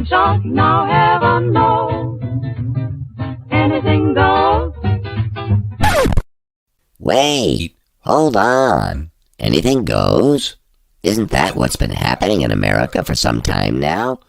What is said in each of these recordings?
shot, now heaven knows, anything goes. Wait, hold on. Anything goes? Isn't that what's been happening in America for some time now?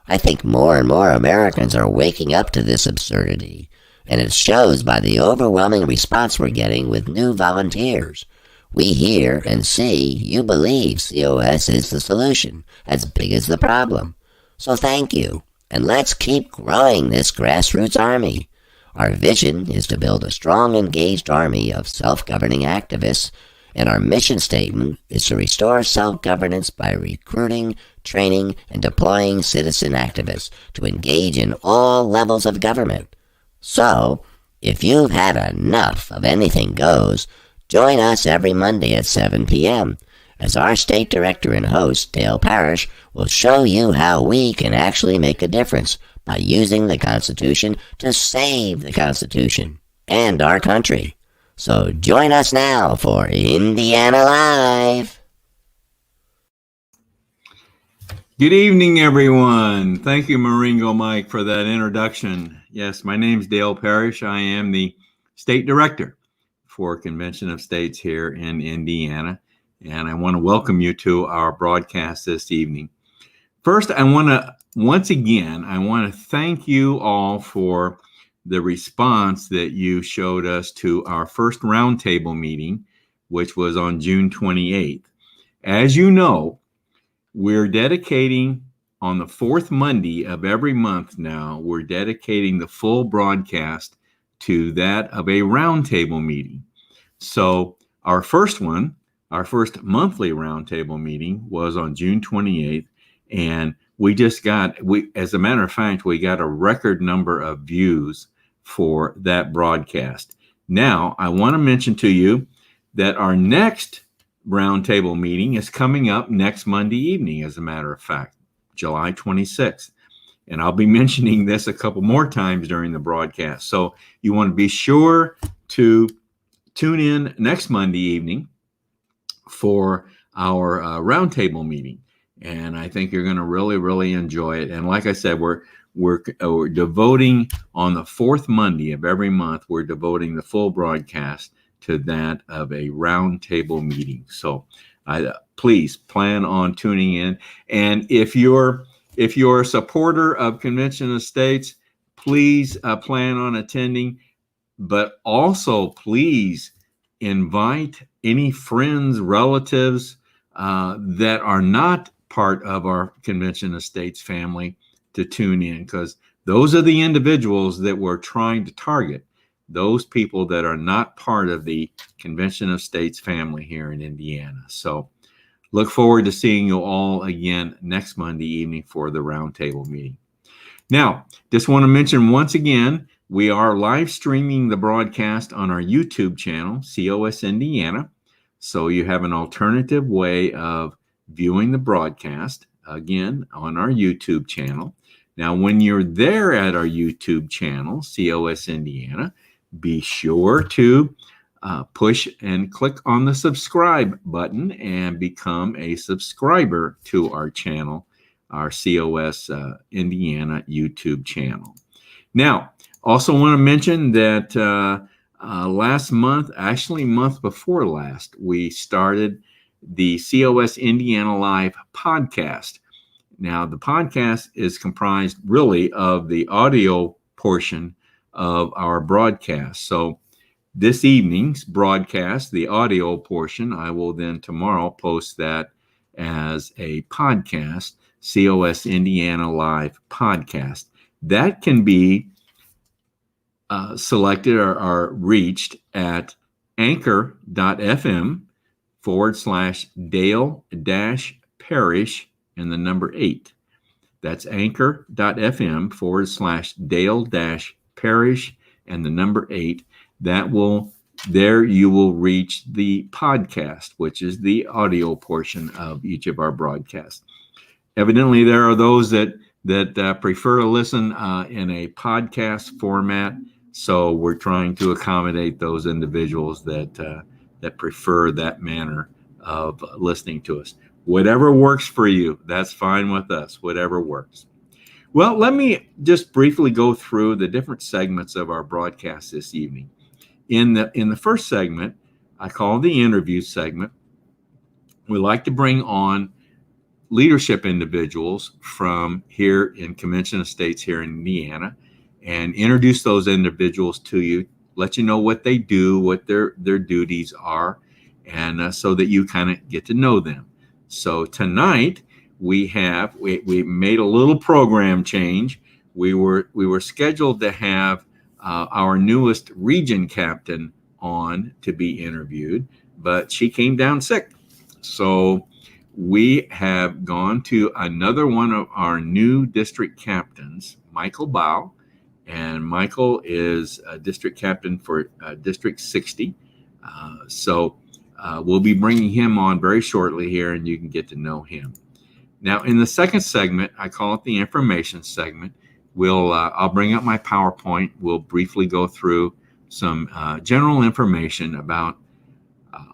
I think more and more Americans are waking up to this absurdity, and it shows by the overwhelming response we're getting with new volunteers. We hear and see you believe COS is the solution, as big as the problem. So thank you, and let's keep growing this grassroots army. Our vision is to build a strong, engaged army of self-governing activists, and our mission statement is to restore self-governance by recruiting, training, and deploying citizen activists to engage in all levels of government. So, if you've had enough of anything goes, join us every Monday at 7 p.m. as our state director and host, Dale Parrish, will show you how we can actually make a difference by using the Constitution to save the Constitution and our country. So join us now for Indiana Live. Good evening, everyone. Thank you, Maringo Mike, for that introduction. Yes, my name's Dale Parrish. I am the state director for Convention of States here in Indiana, and I want to welcome you to our broadcast this evening. First, I want to thank you all for the response that you showed us to our first roundtable meeting, which was on June 28th. As you know, we're dedicating on the fourth Monday of every month now, we're dedicating the full broadcast to that of a roundtable meeting. So our first monthly roundtable meeting was on June 28th, and as a matter of fact, we got a record number of views for that broadcast. Now, I want to mention to you that our next roundtable meeting is coming up next Monday evening, as a matter of fact, July 26th. And I'll be mentioning this a couple more times during the broadcast. So you want to be sure to tune in next Monday evening for our roundtable meeting. And I think you're going to really, really enjoy it. And like I said, we're devoting on the fourth Monday of every month, we're devoting the full broadcast to that of a roundtable meeting. So please plan on tuning in. And if you're a supporter of Convention of States, please plan on attending. But also, please invite any friends, relatives that are not part of our Convention of States family to tune in, because those are the individuals that we're trying to target, those people that are not part of the Convention of States family here in Indiana. So look forward to seeing you all again next Monday evening for the roundtable meeting. Now, just want to mention once again, we are live streaming the broadcast on our YouTube channel, COS Indiana. So you have an alternative way of viewing the broadcast, again, on our YouTube channel. Now, when you're there at our YouTube channel, COS Indiana, be sure to push and click on the subscribe button and become a subscriber to our channel, our COS Indiana YouTube channel. Now, also want to mention that last month, actually month before last, we started the COS Indiana Live podcast. Now, the podcast is comprised really of the audio portion of our broadcast. So this evening's broadcast, the audio portion, I will then tomorrow post that as a podcast, COS Indiana Live podcast. That can be selected or reached at anchor.fm/Dale-Parrish and the number 8. That's anchor.fm/Dale-Parrish and the number 8. There you will reach the podcast, which is the audio portion of each of our broadcasts. Evidently, there are those that prefer to listen in a podcast format. So we're trying to accommodate those individuals that prefer that manner of listening to us. Whatever works for you, that's fine with us, whatever works. Well, let me just briefly go through the different segments of our broadcast this evening. In the first segment, I call the interview segment. We like to bring on leadership individuals from here in Convention of States here in Indiana and introduce those individuals to you, let you know what they do, what their duties are, and so that you kind of get to know them. So tonight we made a little program change. We were scheduled to have our newest region captain on to be interviewed, but she came down sick. So we have gone to another one of our new district captains, Michael Baugh, and Michael is a district captain for District 60. So we'll be bringing him on very shortly here, and you can get to know him. Now, in the second segment, I call it the information segment. I'll bring up my PowerPoint. We'll briefly go through some general information about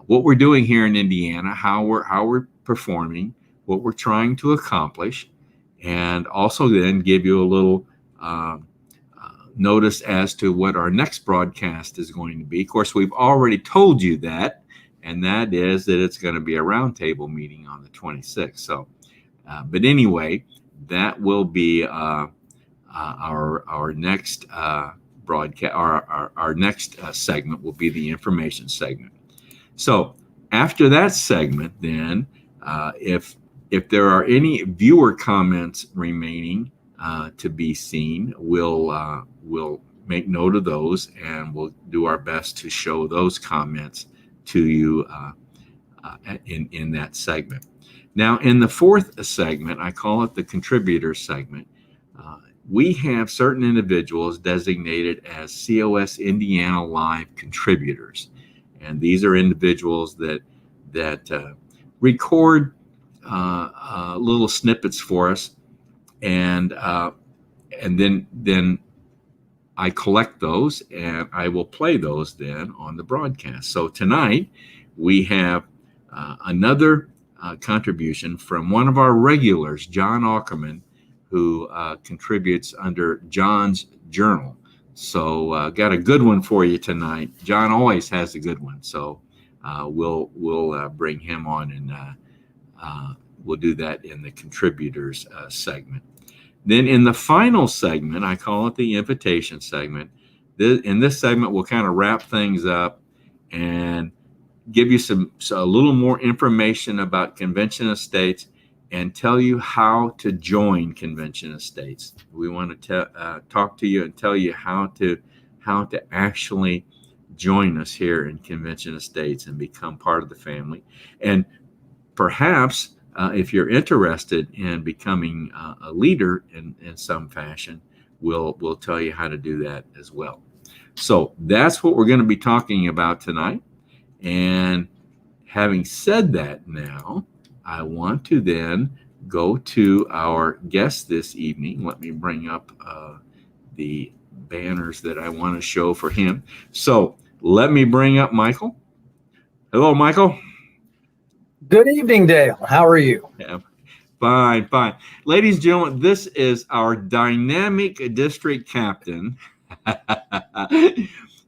what we're doing here in Indiana, how we're performing, what we're trying to accomplish, and also then give you a little notice as to what our next broadcast is going to be. Of course, we've already told you that, and that is that it's going to be a roundtable meeting on the 26th. So, but anyway, that will be our next broadcast. Our next segment will be the information segment. So after that segment, then, if there are any viewer comments remaining to be seen, we'll make note of those, and we'll do our best to show those comments to you in that segment. Now, in the fourth segment, I call it the contributor segment. We have certain individuals designated as COS Indiana Live contributors. And these are individuals that record little snippets for us, and then I collect those and I will play those then on the broadcast. So tonight we have another contribution from one of our regulars, John Ackerman, who contributes under John's Journal. So got a good one for you tonight. John always has a good one. So we'll bring him on, and we'll do that in the contributors segment. Then in the final segment, I call it the invitation segment. In this segment, we'll kind of wrap things up and give you a little more information about Convention of States and tell you how to join Convention of States. We want to talk to you and tell you how to actually join us here in Convention of States and become part of the family. And perhaps if you're interested in becoming a leader in some fashion, we'll tell you how to do that as well. So that's what we're going to be talking about tonight. And having said that, now I want to then go to our guest this evening. Let me bring up the banners that I want to show for him. So let me bring up Michael. Hello, Michael. Good evening, Dale. How are you? Yeah, fine. Ladies and gentlemen, this is our dynamic district captain.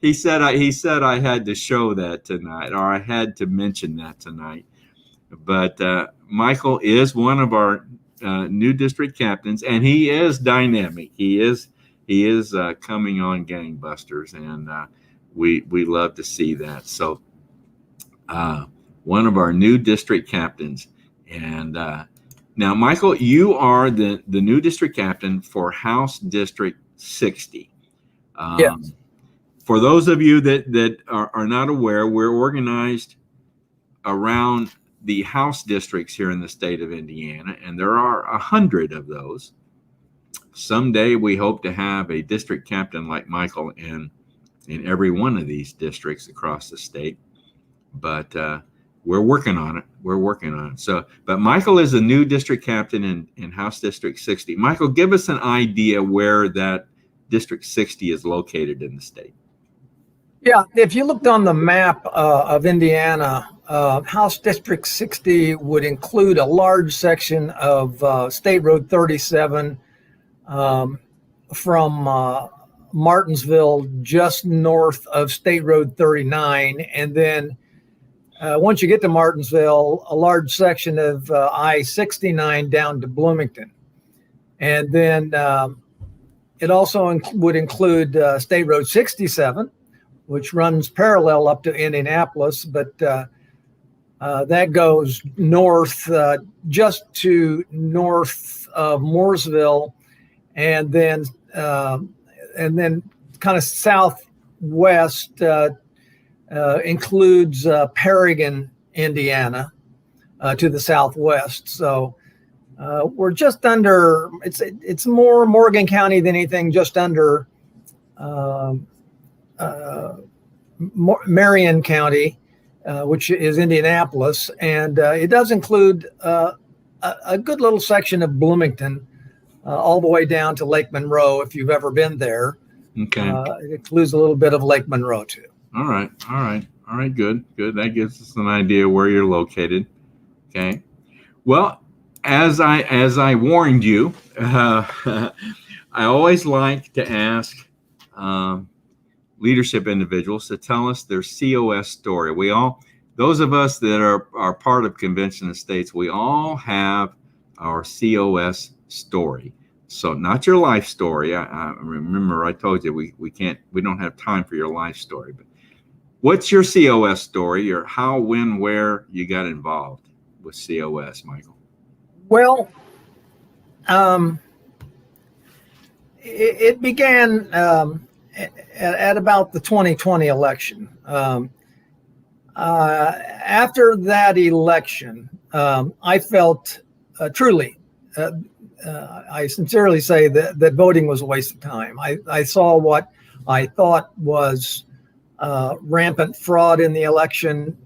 He said I had to show that tonight, or I had to mention that tonight. But Michael is one of our new district captains, and he is dynamic. He is coming on gangbusters, and we love to see that. So one of our new district captains. And now, Michael, you are the new district captain for House District 60. Yes. For those of you that are not aware, we're organized around the House districts here in the state of Indiana, and there are 100 of those. Someday we hope to have a district captain like Michael in every one of these districts across the state. But we're working on it. So, but Michael is a new district captain in House District 60. Michael, give us an idea where that District 60 is located in the state. Yeah, if you looked on the map of Indiana, House District 60 would include a large section of State Road 37, from Martinsville, just north of State Road 39. And then once you get to Martinsville, a large section of I-69 down to Bloomington. And then it also would include State Road 67, which runs parallel up to Indianapolis, but that goes north, just to north of Mooresville, and then kind of southwest includes Perrigan, Indiana, to the southwest. So we're just under. It's more Morgan County than anything. Just under Marion County, which is Indianapolis, and it does include a good little section of Bloomington, all the way down to Lake Monroe. If you've ever been there, Okay. It includes a little bit of Lake Monroe too. All right. Good. That gives us an idea where you're located. Okay. Well, as I warned you, I always like to ask leadership individuals to tell us their COS story. Those of us that are part of Convention of States, we all have our COS story. So not your life story. I remember I told you we don't have time for your life story. But what's your COS story, or how, when, where you got involved with COS, Michael? Well, it began at about the 2020 election. After that election, I felt truly, I sincerely say that voting was a waste of time. I saw what I thought was rampant fraud in the election,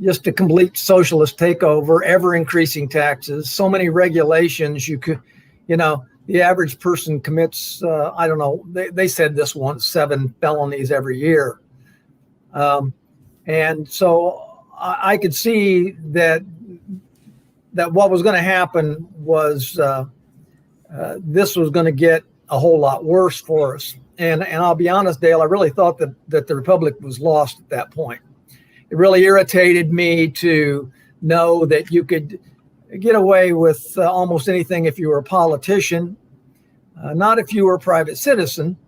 just a complete socialist takeover, ever increasing taxes, so many regulations. The average person commits, I don't know, they said this once, 7 felonies every year. And so I could see that what was going to happen was this was going to get a whole lot worse for us. And I'll be honest, Dale, I really thought that the Republic was lost at that point. It really irritated me to know that you could get away with almost anything if you were a politician, not if you were a private citizen.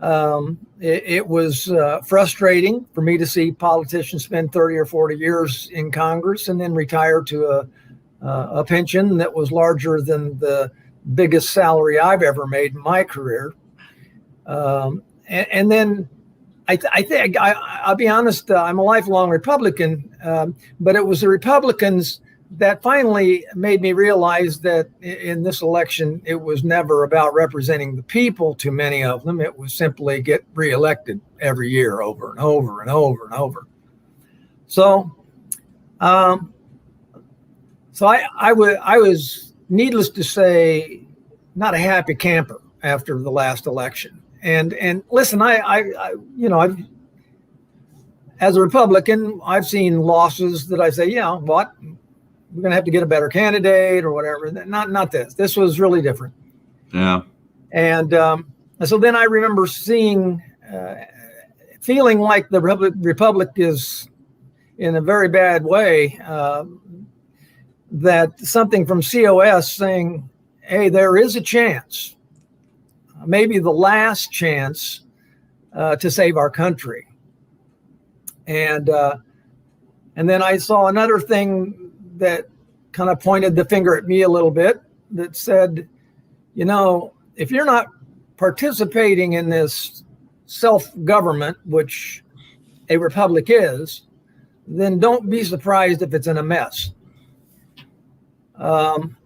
It was frustrating for me to see politicians spend 30 or 40 years in Congress and then retire to a pension that was larger than the biggest salary I've ever made in my career. And then I think I'll be honest, I'm a lifelong Republican, but it was the Republicans that finally made me realize that in this election, it was never about representing the people, too many of them. It was simply get reelected every year over and over and over and over. So, I was, needless to say, not a happy camper after the last election. And listen, I've, as a Republican, I've seen losses that I say, what? We're going to have to get a better candidate or whatever. Not this. This was really different. Yeah. And so then I remember feeling like the Republic is in a very bad way, that something from COS saying, hey, there is a chance, maybe the last chance to save our country. And then I saw another thing that kind of pointed the finger at me a little bit, that said, if you're not participating in this self-government, which a republic is, then don't be surprised if it's in a mess. And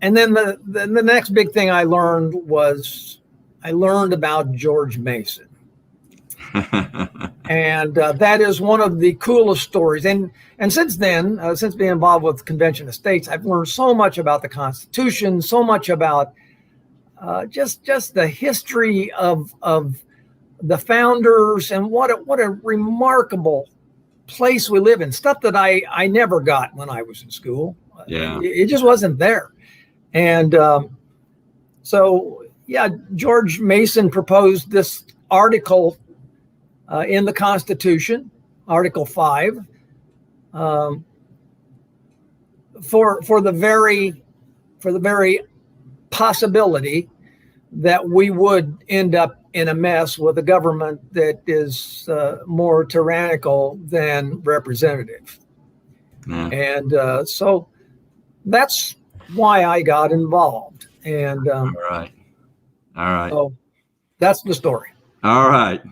then the next big thing I learned about George Mason. And that is one of the coolest stories. And since then, since being involved with the Convention of States, I've learned so much about the Constitution, so much about just the history of the founders, and what a remarkable place we live in. Stuff that I never got when I was in school. Yeah, it just wasn't there. And so, yeah, George Mason proposed this article in the Constitution, Article 5, for the very possibility that we would end up in a mess with a government that is more tyrannical than representative. Yeah. And so that's why I got involved. And All right. so that's the story. All right,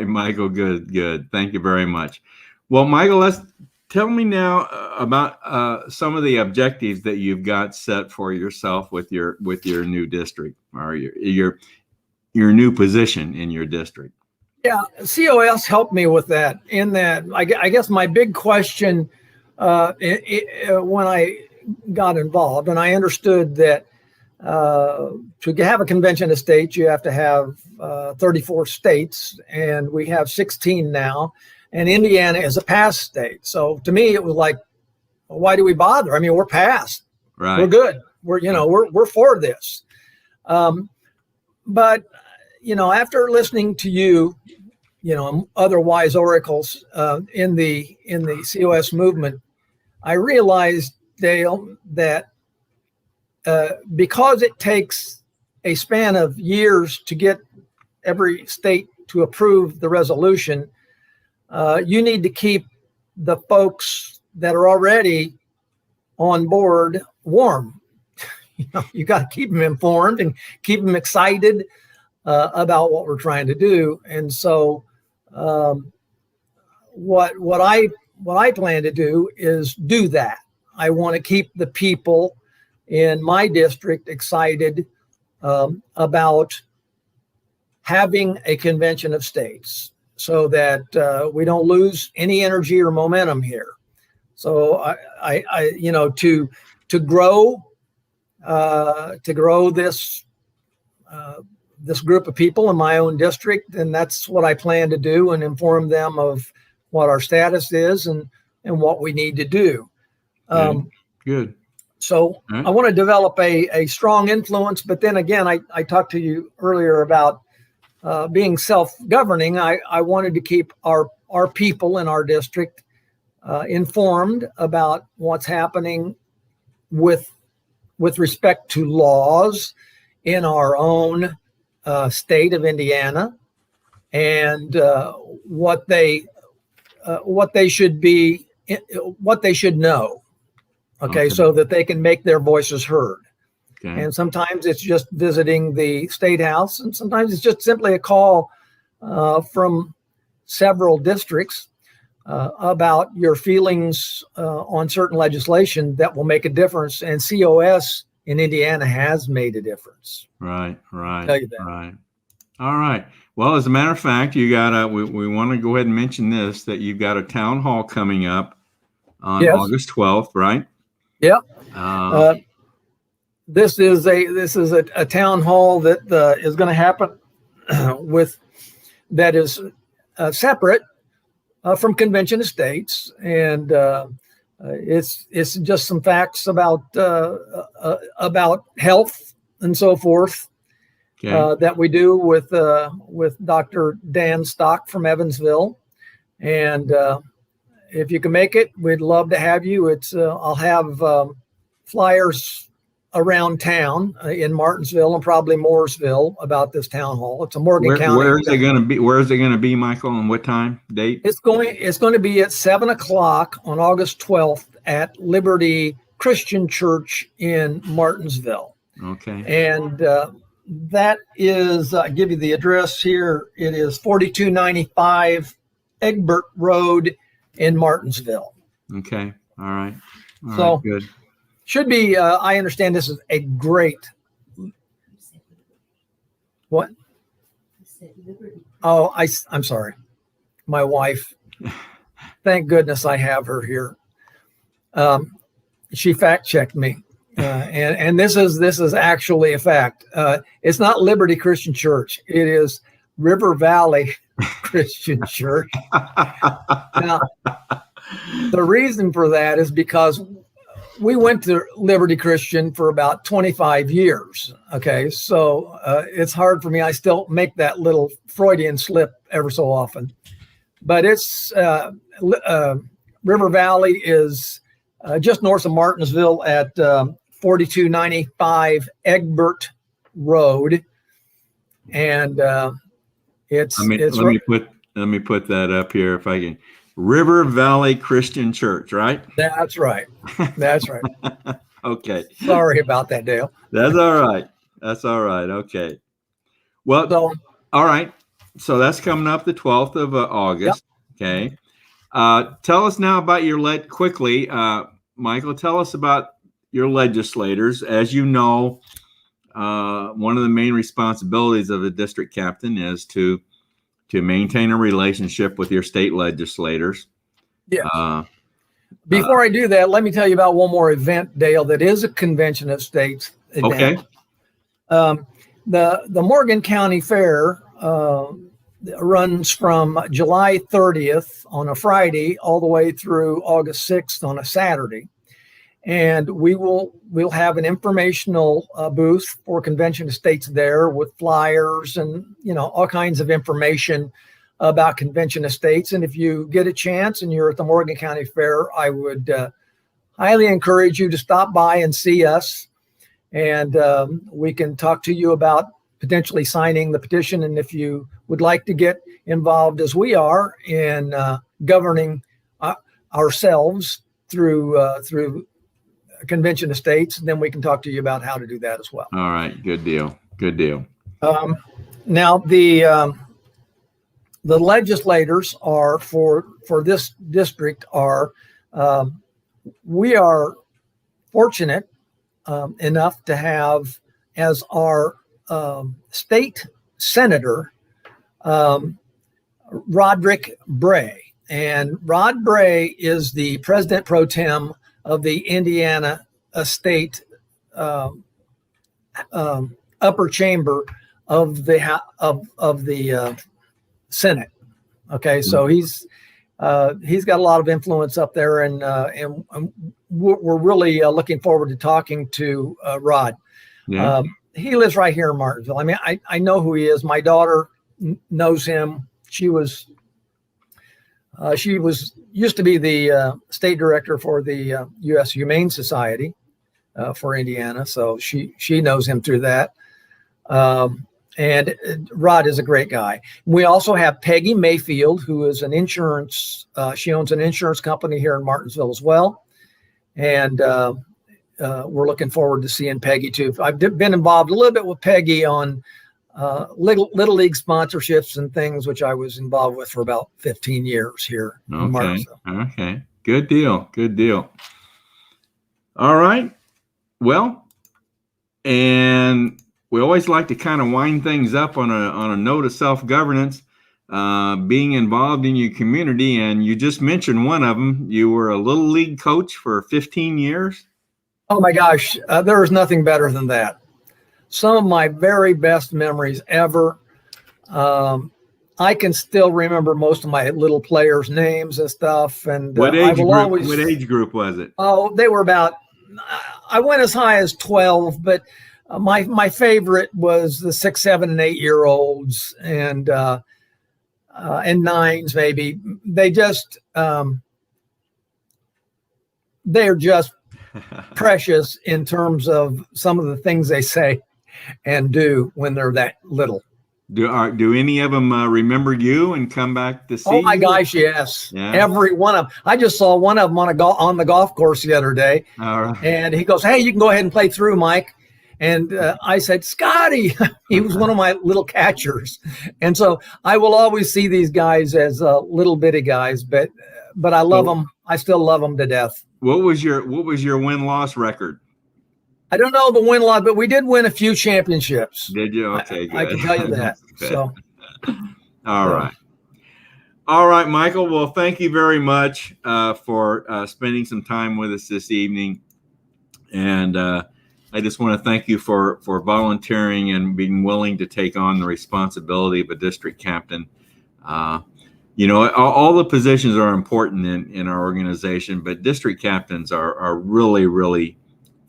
Michael. Good. Thank you very much. Well, Michael, tell me now about some of the objectives that you've got set for yourself with your new district, or your new position in your district. Yeah, COS helped me with that. In that, I guess my big question when I got involved, and I understood that to have a convention of states, you have to have 34 states, and we have 16 now, and Indiana is a past state. So to me, it was like, well, why do we bother? I mean, we're past. Right. We're good. We're for this. But after listening to you, other wise oracles in the COS movement, I realized, Dale, that because it takes a span of years to get every state to approve the resolution, you need to keep the folks that are already on board warm. You got to keep them informed and keep them excited about what we're trying to do. And so what I plan to do is do that. I want to keep the people in my district excited about having a convention of states, so that we don't lose any energy or momentum here. So I to grow this group of people in my own district, and that's what I plan to do, and inform them of what our status is and what we need to do. Good. So I want to develop a strong influence, but then again, I talked to you earlier about being self-governing. I wanted to keep our people in our district informed about what's happening with respect to laws in our own state of Indiana, and what they should know. Okay, so that they can make their voices heard. Okay. And sometimes it's just visiting the State House, and sometimes it's just simply a call from several districts about your feelings on certain legislation that will make a difference. And COS in Indiana has made a difference. Right. I'll tell you that. Right. All right. Well, as a matter of fact, you got we want to go ahead and mention this, that you've got a town hall coming up on August 12th, right? Yeah. This is a town hall that is going to happen that is separate from convention of states, and it's just some facts about health and so forth. Okay. That we do with Dr. Dan Stock from Evansville, and if you can make it, we'd love to have you. I'll have flyers around town in Martinsville and probably Mooresville about this town hall. It's a Morgan County. Where is it going to be? Where is it going to be, Michael? And what time, date? It's going to be at 7:00 on August 12th at Liberty Christian Church in Martinsville. Okay. And that is, I'll give you the address here. It is 4295 Egbert Road in Martinsville. Okay. All right. So good. Should be, I understand this is a great. What? Oh, I'm sorry. My wife. Thank goodness I have her here. She fact checked me. And this is actually a fact. It's not Liberty Christian Church. It is River Valley Christian Church. Now, the reason for that is because we went to Liberty Christian for about 25 years. Okay. So it's hard for me. I still make that little Freudian slip ever so often. But it's River Valley is just north of Martinsville at 4295 Egbert Road. And let me put that up here if I can. River Valley Christian Church, right? That's right. That's right. Okay. Sorry about that, Dale. That's all right. That's all right. Okay. Well, all right. So that's coming up the 12th of August. Yep. Okay. Tell us now about your quickly, Michael, tell us about your legislators. As you know, one of the main responsibilities of a district captain is to maintain a relationship with your state legislators. Yeah. Before I do that, let me tell you about one more event, Dale, that is a convention of states event. Okay. The Morgan County Fair runs from July 30th on a Friday all the way through August 6th on a Saturday. And we'll have an informational booth for convention of states there with flyers and, all kinds of information about convention of states. And if you get a chance and you're at the Morgan County Fair, I would highly encourage you to stop by and see us. And we can talk to you about potentially signing the petition. And if you would like to get involved as we are in governing ourselves through convention of states, then we can talk to you about how to do that as well. All right. Good deal. Good deal. Now the legislators are for this district we are fortunate enough to have as our state senator Roderick Bray. And Rod Bray is the president pro tem of the Indiana State upper chamber of the Senate. Okay, so he's got a lot of influence up there, and we're really looking forward to talking to Rod. Yeah. He lives right here in Martinsville. I mean, I know who he is. My daughter knows him. She used to be the state director for the U.S. Humane Society for Indiana, so she knows him through that. And Rod is a great guy. We also have Peggy Mayfield, who is she owns an insurance company here in Martinsville as well. And we're looking forward to seeing Peggy too. I've been involved a little bit with Peggy on little league sponsorships and things, which I was involved with for about 15 years here in Martinsville. Okay. Good deal. Good deal. All right. Well, and we always like to kind of wind things up on a note of self-governance, being involved in your community. And you just mentioned one of them. You were a little league coach for 15 years. Oh my gosh. There is nothing better than that. Some of my very best memories ever. I can still remember most of my little players' names and stuff. And what age group was it? Oh, they were about, I went as high as 12, but my favorite was the 6, 7, and 8-year-olds and nines maybe. They're just precious in terms of some of the things they say and do when they're that little. Do any of them remember you and come back to see you? Oh my gosh, yes. Yeah. Every one of them. I just saw one of them on the golf course the other day. All right. And he goes, "Hey, you can go ahead and play through, Mike." And I said, "Scotty," he was one of my little catchers. And so I will always see these guys as little bitty guys, but I love them. I still love them to death. What was your win-loss record? I don't know the win-loss, but we did win a few championships. Did you? Okay, good. I can tell you that. So, all right. All right, Michael. Well, thank you very much for spending some time with us this evening. And I just want to thank you for volunteering and being willing to take on the responsibility of a district captain. You know, all the positions are important in our organization, but district captains are really, really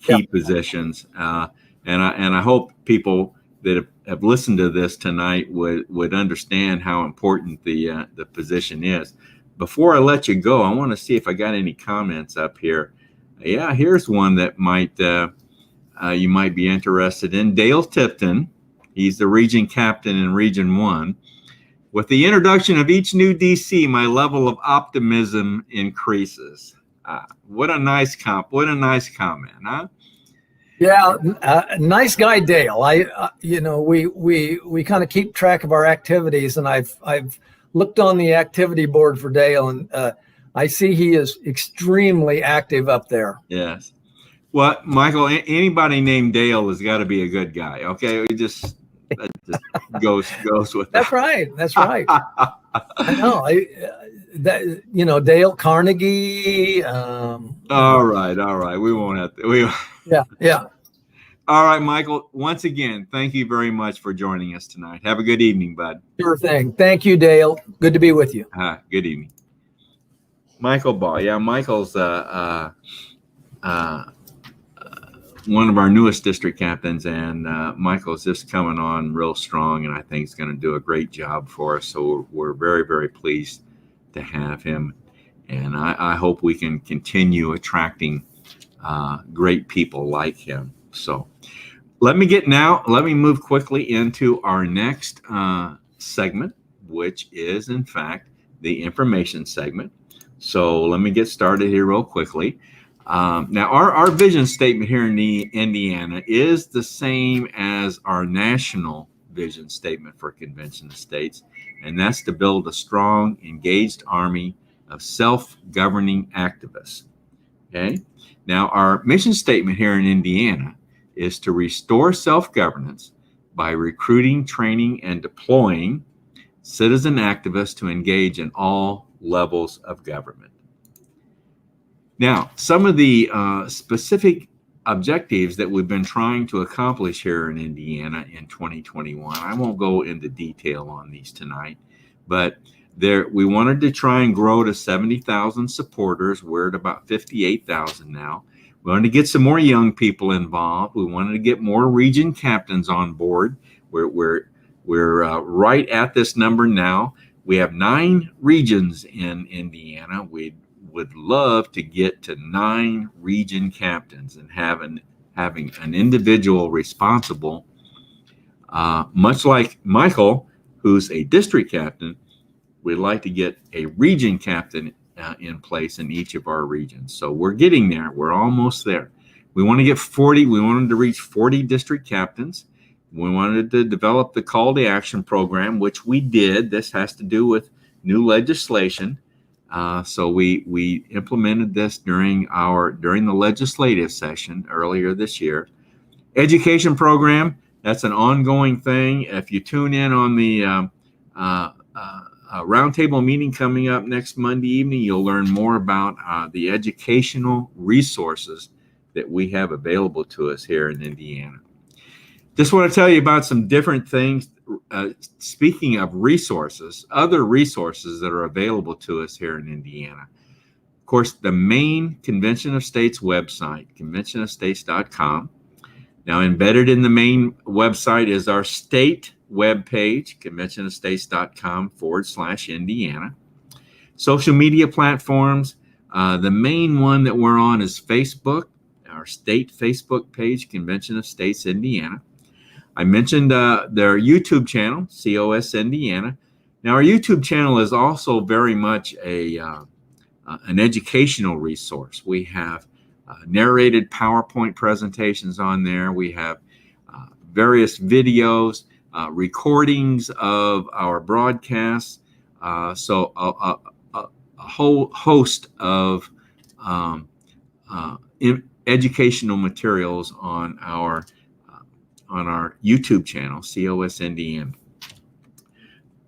key positions. And I hope people that have listened to this tonight would understand how important the position is. Before I let you go, I want to see if I got any comments up here. Yeah, here's one that might you might be interested in. Dale Tipton, he's the region captain in Region 1. With the introduction of each new DC, my level of optimism increases. What a nice What a nice comment, huh? Yeah, nice guy, Dale. We kind of keep track of our activities, and I've looked on the activity board for Dale, and I see he is extremely active up there. Yes. Well, Michael, anybody named Dale has got to be a good guy. Okay, it just goes with that. That's right. That's right. I know. Dale Carnegie. All right. We won't have to. Yeah. All right, Michael. Once again, thank you very much for joining us tonight. Have a good evening, bud. Sure thing. Thank you, Dale. Good to be with you. Good evening, Michael Baugh. Yeah, Michael's one of our newest district captains, and Michael's just coming on real strong, and I think he's going to do a great job for us. So we're very, very pleased to have him, and I hope we can continue attracting great people like him. So let me move quickly into our next segment, which is in fact the information segment. So let me get started here real quickly. Now, our vision statement here in Indiana is the same as our national vision statement for Convention of States, and that's to build a strong, engaged army of self-governing activists. Okay. Now, our mission statement here in Indiana is to restore self-governance by recruiting, training, and deploying citizen activists to engage in all levels of government. Now, some of the specific objectives that we've been trying to accomplish here in Indiana in 2021, I won't go into detail on these tonight, but we wanted to try and grow to 70,000 supporters. We're at about 58,000 now. We wanted to get some more young people involved. We wanted to get more region captains on board. We're right at this number now. We have 9 regions in Indiana. We would love to get to 9 region captains and having an individual responsible, much like Michael, who's a district captain. We'd like to get a region captain in place in each of our regions. So we're getting there. We're almost there. We want to get 40. We wanted to reach 40 district captains. We wanted to develop the call to action program, which we did. This has to do with new legislation. So we implemented this during the legislative session earlier this year. Education program, that's an ongoing thing. If you tune in on the roundtable meeting coming up next Monday evening, you'll learn more about the educational resources that we have available to us here in Indiana. Just want to tell you about some different things. Speaking of resources, other resources that are available to us here in Indiana. Of course, the main Convention of States website, conventionofstates.com. Now, embedded in the main website is our state webpage, conventionofstates.com/Indiana. Social media platforms. The main one that we're on is Facebook, our state Facebook page, Convention of States Indiana. I mentioned their YouTube channel, COS Indiana. Now, our YouTube channel is also very much an educational resource. We have narrated PowerPoint presentations on there. We have various videos, recordings of our broadcasts. So a whole host of educational materials on our YouTube channel, COS Indiana.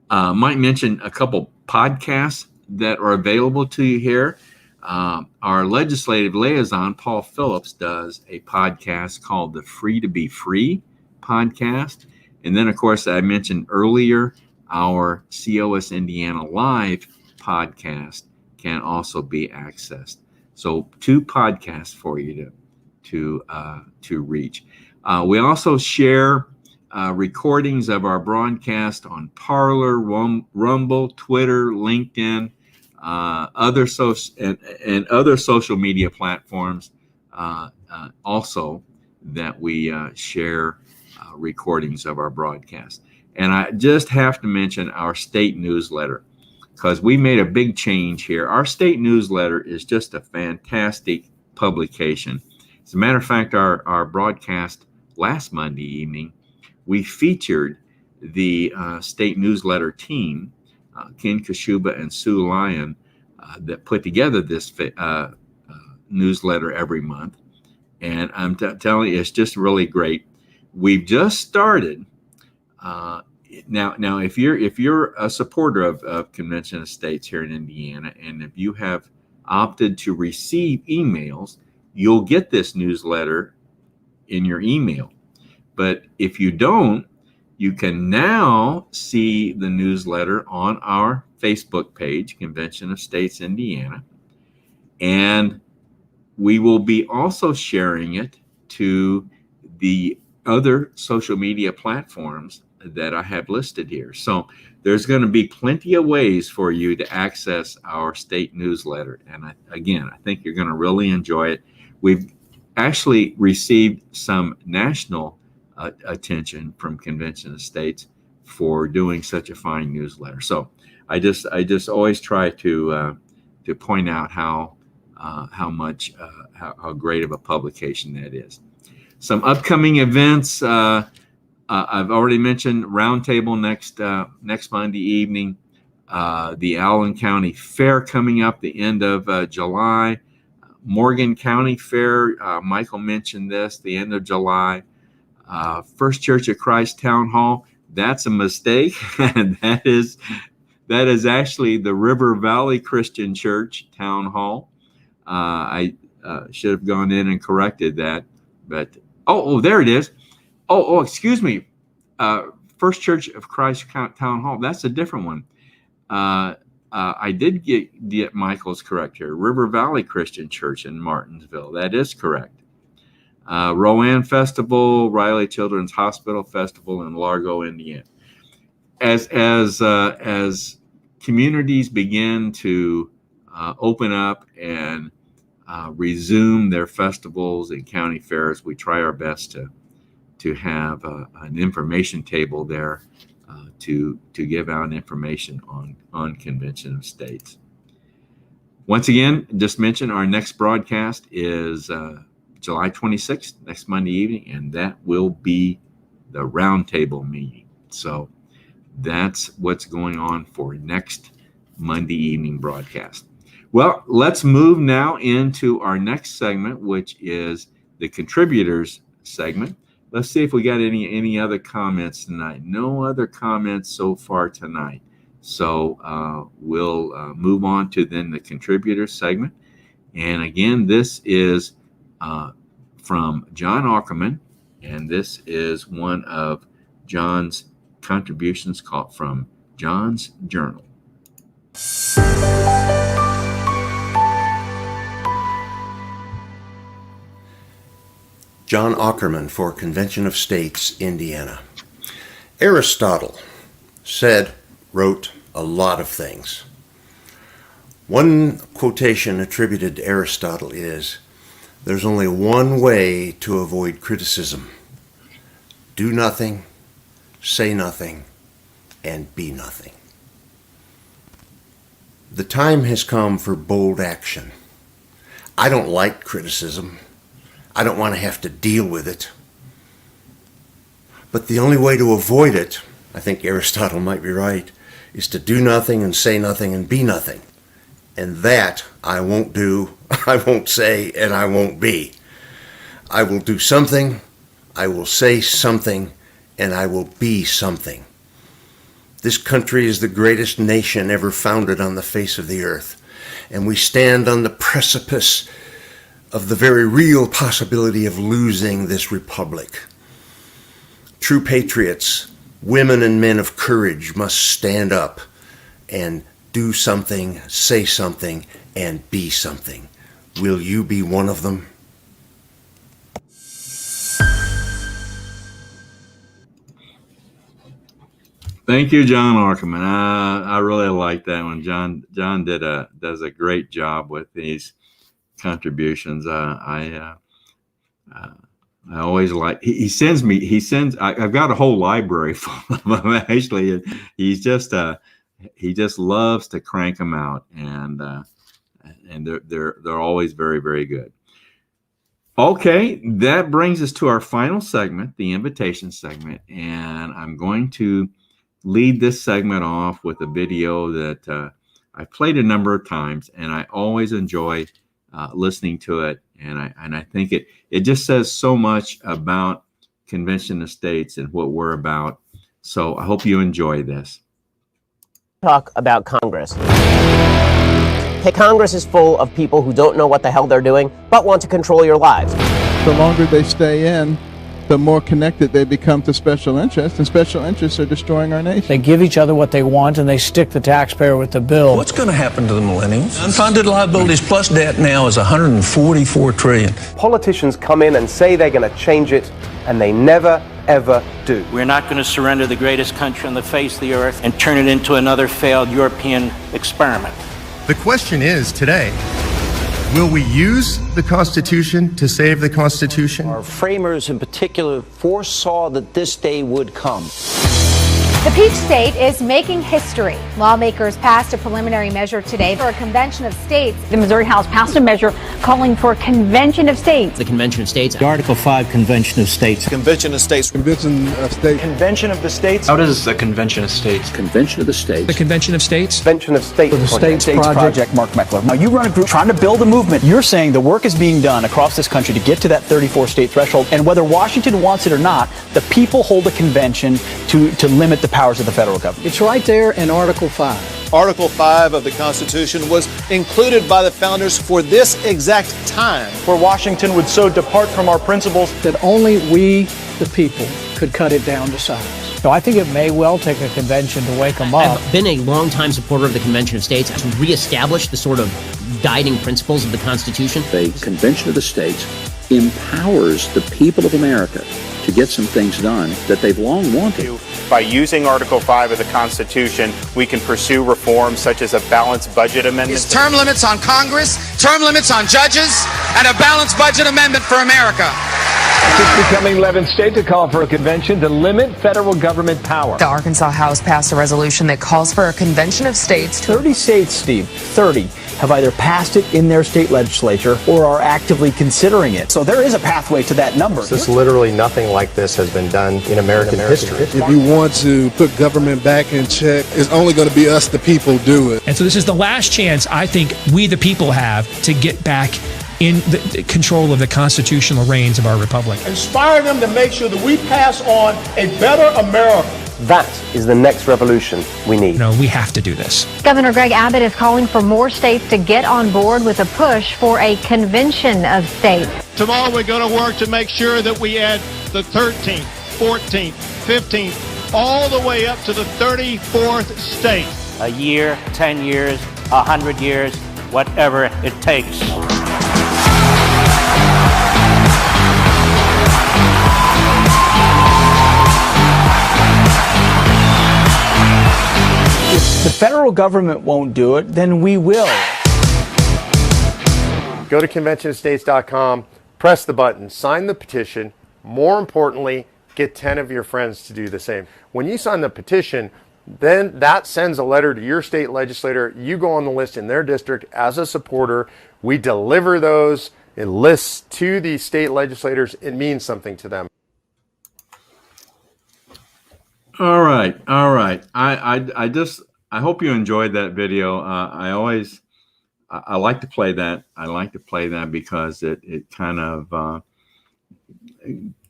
Might mention a couple podcasts that are available to you here. Our legislative liaison, Paul Phillips, does a podcast called the Free to Be Free podcast. And then, of course, I mentioned earlier our COS Indiana Live podcast can also be accessed. So 2 podcasts for you to reach. We also share recordings of our broadcast on Parler, Rumble, Twitter, LinkedIn, other social media platforms. Also, that we share recordings of our broadcast. And I just have to mention our state newsletter, because we made a big change here. Our state newsletter is just a fantastic publication. As a matter of fact, our broadcast last Monday evening, we featured the state newsletter team, Ken Kashuba and Sue Lyon, that put together this newsletter every month. And I'm telling you, it's just really great. We've just started. Now, if you're a supporter of Convention of States here in Indiana, and if you have opted to receive emails, you'll get this newsletter in your email. But if you don't, you can now see the newsletter on our Facebook page, Convention of States Indiana, and we will be also sharing it to the other social media platforms that I have listed here. So there's going to be plenty of ways for you to access our state newsletter. And I think you're going to really enjoy it. We've actually received some national attention from Convention of States for doing such a fine newsletter. So I just always try to point out how great of a publication that is. Some upcoming events. I've already mentioned Roundtable next Monday evening. The Allen County Fair coming up the end of July. Morgan County Fair. Michael mentioned this, the end of July. First Church of Christ Town Hall. That's a mistake, and that is actually the River Valley Christian Church Town Hall. I should have gone in and corrected that, but there it is. Excuse me. First Church of Christ Town Hall. That's a different one. I did get Michael's correct here. River Valley Christian Church in Martinsville. That is correct. Rowan Festival, Riley Children's Hospital Festival in Largo, Indiana. As communities begin to open up and resume their festivals and county fairs, we try our best to have an information table there to give out information on Convention of States. Once again, just mention our next broadcast is July 26th, next Monday evening, and that will be the roundtable meeting. So that's what's going on for next Monday evening broadcast. Well, let's move now into our next segment, which is the contributors segment. Let's see if we got any other comments tonight. No other comments so far tonight. So we'll move on to then the contributors segment. And again, this is from John Ackerman, and this is one of John's contributions called from John's Journal. John Ackerman for Convention of States, Indiana. Aristotle wrote a lot of things. One quotation attributed to Aristotle is, "There's only one way to avoid criticism. Do nothing, say nothing, and be nothing." The time has come for bold action. I don't like criticism. I don't want to have to deal with it. But the only way to avoid it, I think Aristotle might be right, is to do nothing and say nothing and be nothing. And that I won't do, I won't say, and I won't be. I will do something, I will say something, and I will be something. This country is the greatest nation ever founded on the face of the earth, and we stand on the precipice of the very real possibility of losing this republic. True patriots Women and men of courage must stand up and do something, say something, and be something. Will you be one of them? Thank you, John Ackerman. I really like that one. John does a great job with these contributions. I always like. He sends. I've got a whole library full of them. Actually, he just loves to crank them out, and they're always very, very good. Okay, that brings us to our final segment, the invitation segment, and I'm going to lead this segment off with a video that I've played a number of times, and I always enjoy listening to it. And I think it just says so much about Convention of States and what we're about. So I hope you enjoy this. Talk about Congress. Hey, Congress is full of people who don't know what the hell they're doing, but want to control your lives. The longer they stay in, the more connected they become to special interests, and special interests are destroying our nation. They give each other what they want, and they stick the taxpayer with the bill. What's going to happen to the millennials? Unfunded liabilities plus debt now is $144 trillion. Politicians come in and say they're going to change it, and they never, ever do. We're not going to surrender the greatest country on the face of the earth and turn it into another failed European experiment. The question is today, will we use the Constitution to save the Constitution? Our framers in particular foresaw that this day would come. The Peach State is making history. Lawmakers passed a preliminary measure today for a convention of states. The Missouri House passed a measure calling for a convention of states. The Convention of States. The Article 5 Convention of States. Convention of States. Convention of States. Convention of the States. How does the Convention of States? Convention of the States. The Convention of States. Convention of States. For the States Project. Mark Meckler. Now you run a group trying to build a movement. You're saying the work is being done across this country to get to that 34 state threshold, and whether Washington wants it or not, the people hold a convention to limit the powers of the federal government. It's right there in Article 5. Article 5 of the Constitution was included by the founders for this exact time, where Washington would so depart from our principles that only we, the people, could cut it down to size. So I think it may well take a convention to wake them up. I've been a longtime supporter of the Convention of States to reestablish the sort of guiding principles of the Constitution. The Convention of the States empowers the people of America to get some things done that they've long wanted. By using Article 5 of the Constitution, we can pursue reforms such as a balanced budget amendment. It's term limits on Congress, term limits on judges, and a balanced budget amendment for America. It's becoming 11th state to call for a convention to limit federal government power. The Arkansas House passed a resolution that calls for a convention of states. 30 states, Steve, 30, have either passed it in their state legislature or are actively considering it. So there is a pathway to that number. This literally nothing like this has been done in American history. If you want to put government back in check, it's only going to be us, the people, do it. And so this is the last chance I think we, the people, have to get back in the control of the constitutional reins of our republic. Inspire them to make sure that we pass on a better America. That is the next revolution we need. No, we have to do this. Governor Greg Abbott is calling for more states to get on board with a push for a convention of states. Tomorrow we're going to work to make sure that we add the 13th, 14th, 15th, all the way up to the 34th state. A year, 10 years, 100 years, whatever it takes. If the federal government won't do it, then we will. Go to conventionofstates.com, press the button, sign the petition. More importantly, get 10 of your friends to do the same. When you sign the petition, then that sends a letter to your state legislator. You go on the list in their district as a supporter. We deliver those lists to the state legislators. It means something to them. All right. I hope you enjoyed that video. I like to play that. I like to play that because it kind of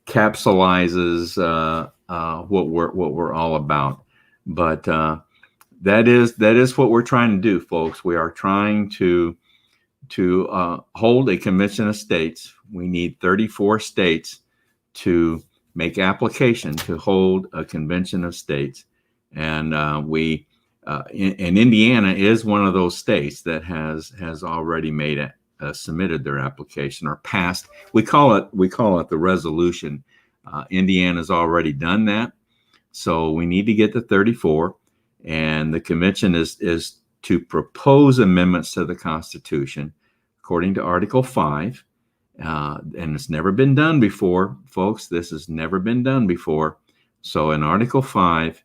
capsulizes what we're all about. But that is what we're trying to do, folks. We are trying to hold a convention of states. We need 34 states to make application to hold a convention of states. And and Indiana is one of those states that has already made submitted their application or passed. We call it the resolution. Indiana's already done that, so we need to get to 34, and the convention is to propose amendments to the Constitution according to Article 5, and it's never been done before, folks. This has never been done before. So in Article 5,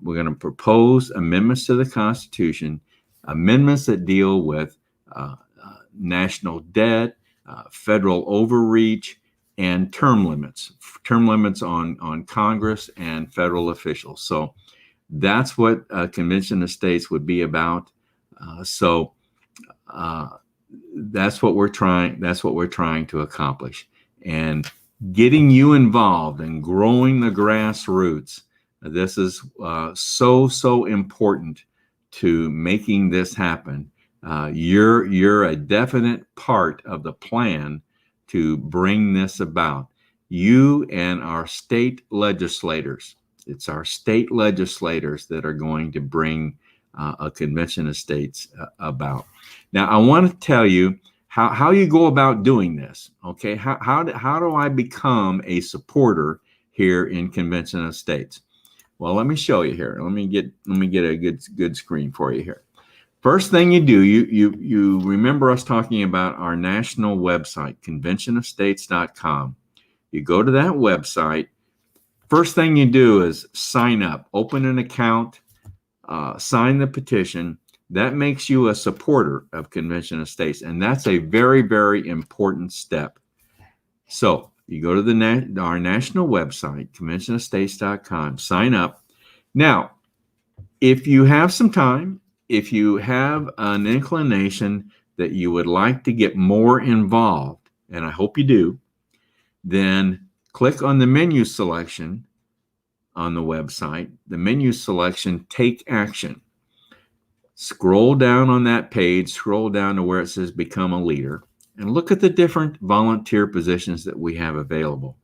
we're going to propose amendments to the Constitution, amendments that deal with national debt, federal overreach, and term limits on Congress and federal officials. So that's what a convention of states would be about. That's what we're trying to accomplish, and getting you involved and growing the grassroots. This is so important to making this happen. You're a definite part of the plan to bring this about. You and our state legislators. It's our state legislators that are going to bring a convention of states about. Now, I want to tell you how you go about doing this. Okay, how do I become a supporter here in Convention of States? Well, let me show you here. Let me get a good screen for you here. First thing you do, you remember us talking about our national website, conventionofstates.com. You go to that website. First thing you do is sign up, open an account, sign the petition. That makes you a supporter of Convention of States, and that's a very, very important step. So you go to our national website, conventionofstates.com, sign up. Now, if you have some time, if you have an inclination that you would like to get more involved, and I hope you do, then click on the menu selection on the website, the menu selection, Take Action. Scroll down on that page, scroll down to where it says Become a Leader, and look at the different volunteer positions that we have available.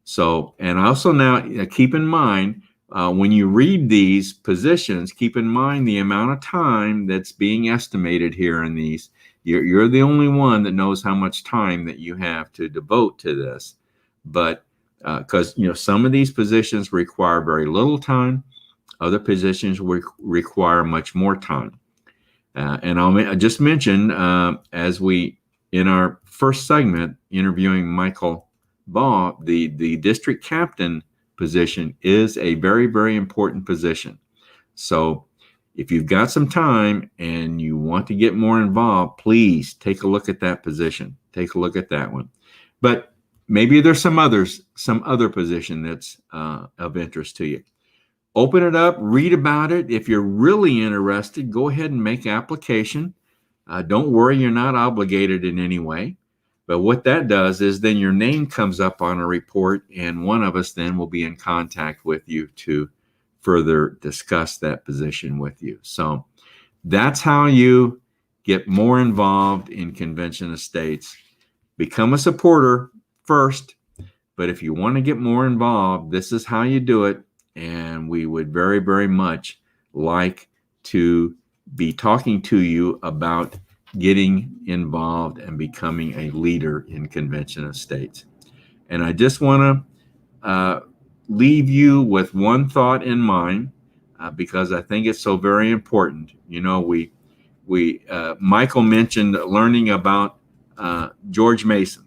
So, and also now keep in mind, when you read these positions, keep in mind the amount of time that's being estimated here in these. You're the only one that knows how much time that you have to devote to this. But because some of these positions require very little time, other positions require much more time. And I'll just mention, as we, in our first segment, interviewing Michael Baugh, the district captain position is a very, very important position. So if you've got some time and you want to get more involved, please take a look at that position. Take a look at that one. But maybe there's some other position that's of interest to you. Open it up, read about it. If you're really interested, go ahead and make application. Don't worry, you're not obligated in any way. But what that does is then your name comes up on a report, and one of us then will be in contact with you to further discuss that position with you. So that's how you get more involved in Convention of States. Become a supporter first, but if you want to get more involved, this is how you do it. And we would very, very much like to be talking to you about getting involved and becoming a leader in Convention of States. And I just want to leave you with one thought in mind, because I think it's so very important. Michael mentioned learning about George Mason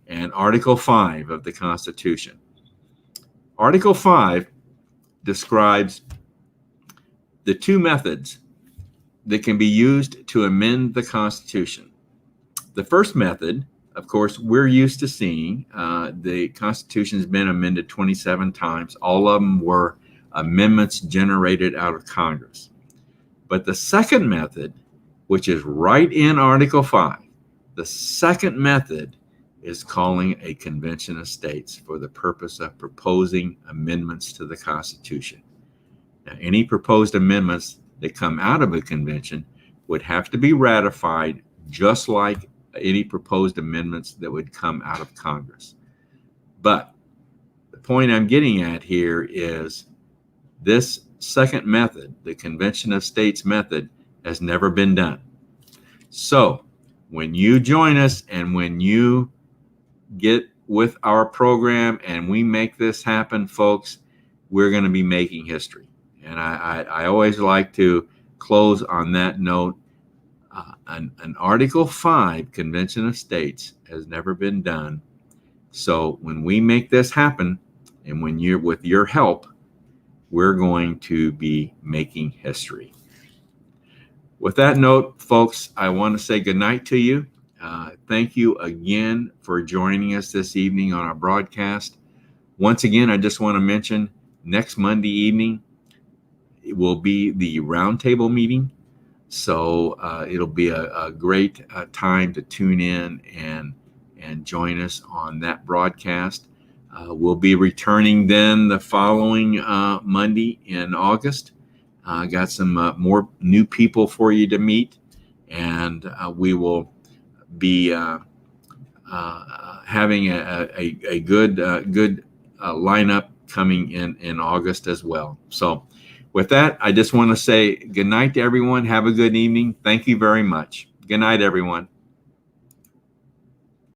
and Article 5 of the Constitution. Article 5 describes the two methods that can be used to amend the Constitution. The first method, of course, we're used to seeing. The Constitution has been amended 27 times. All of them were amendments generated out of Congress. But the second method, which is right in Article 5, the second method is calling a convention of states for the purpose of proposing amendments to the Constitution. Now, any proposed amendments that come out of a convention would have to be ratified just like any proposed amendments that would come out of Congress. But the point I'm getting at here is this second method, the Convention of States method, has never been done. So when you join us and when you get with our program and we make this happen, folks, we're going to be making history. And I always like to close on that note. An Article 5 Convention of States has never been done. So when we make this happen, and when you're with your help, we're going to be making history. With that note, folks, I want to say goodnight to you. Thank you again for joining us this evening on our broadcast. Once again, I just want to mention next Monday evening, it will be the roundtable meeting. So it'll be a great time to tune in and join us on that broadcast. We'll be returning then the following Monday in August. Got some more new people for you to meet, and we will be having a good lineup coming in August as well. So with that, I just want to say good night to everyone. Have a good evening. Thank you very much. Good night, everyone.